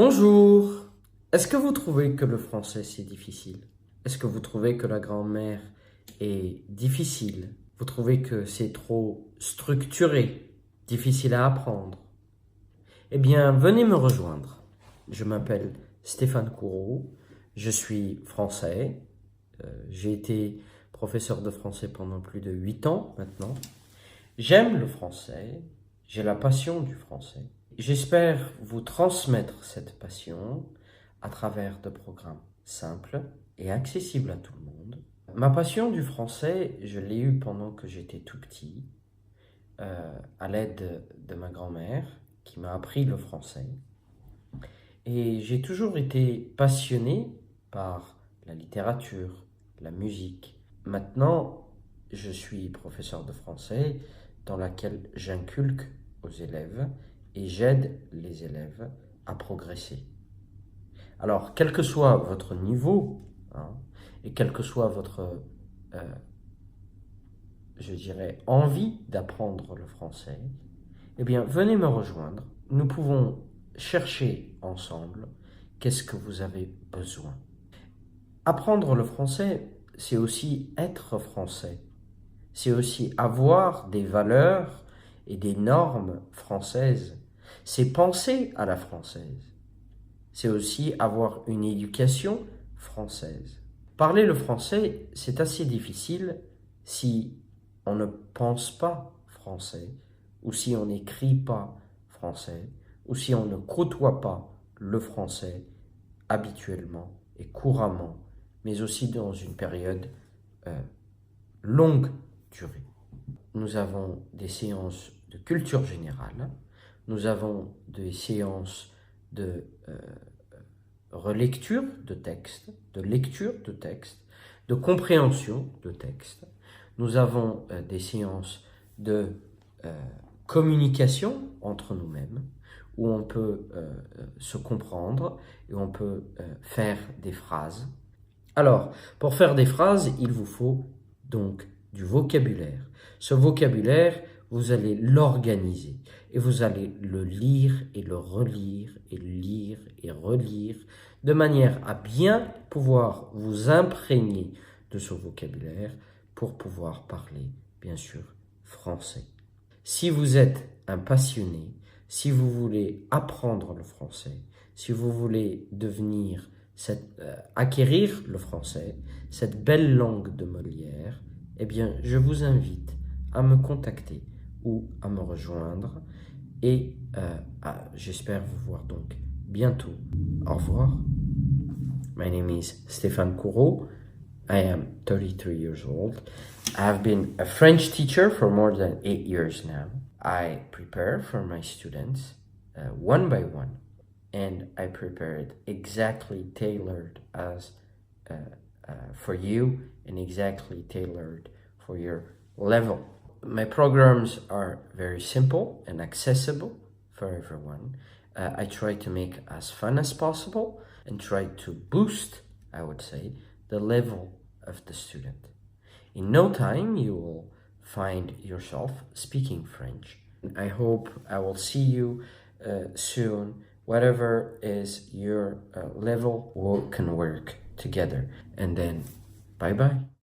Bonjour! Est-ce que vous trouvez que le français c'est difficile? Est-ce que vous trouvez que la grammaire est difficile? Vous trouvez que c'est trop structuré, difficile à apprendre? Eh bien, venez me rejoindre. Je m'appelle Stéphane Courreau, je suis français, j'ai été professeur de français pendant plus de 8 ans maintenant. J'aime le français, j'ai la passion du français. J'espère vous transmettre cette passion à travers de programmes simples et accessibles à tout le monde. Ma passion du français, je l'ai eue pendant que j'étais tout petit, à l'aide de ma grand-mère qui m'a appris le français. Et j'ai toujours été passionné par la littérature, la musique. Maintenant, je suis professeur de français dans laquelle j'inculque aux élèves et j'aide les élèves à progresser. Alors, quel que soit votre niveau, et quelle que soit votre, je dirais, envie d'apprendre le français, eh bien, venez me rejoindre. Nous pouvons chercher ensemble qu'est-ce que vous avez besoin. Apprendre le français, c'est aussi être français. C'est aussi avoir des valeurs et des normes françaises. C'est penser à la française. C'est aussi avoir une éducation française. Parler le français, c'est assez difficile si on ne pense pas français, ou si on n'écrit pas français, ou si on ne côtoie pas le français habituellement et couramment, mais aussi dans une période longue durée. Nous avons des séances de culture générale, nous avons des séances de relecture de texte, de lecture de texte, de compréhension de texte. Nous avons des séances de communication entre nous-mêmes, où on peut se comprendre et on peut faire des phrases. Alors, pour faire des phrases, il vous faut donc du vocabulaire. Ce vocabulaire, vous allez l'organiser et vous allez le lire et le relire et lire et relire de manière à bien pouvoir vous imprégner de ce vocabulaire pour pouvoir parler, bien sûr, français. Si vous êtes un passionné, si vous voulez apprendre le français, si vous voulez devenir acquérir le français, cette belle langue de Molière, eh bien, je vous invite à me contacter ou à me rejoindre et j'espère vous voir donc bientôt. Au revoir. My name is Stéphane Courreau. I am 33 years old. I have been a French teacher for more than 8 years now. I prepare for my students one by one, and I prepare it exactly tailored as for you and exactly tailored for your level. My programs are very simple and accessible for everyone. I try to make as fun as possible and try to boost, I would say, the level of the student. In no time, you will find yourself speaking French. I hope I will see you soon. Whatever is your level, we can work together. And then, bye-bye.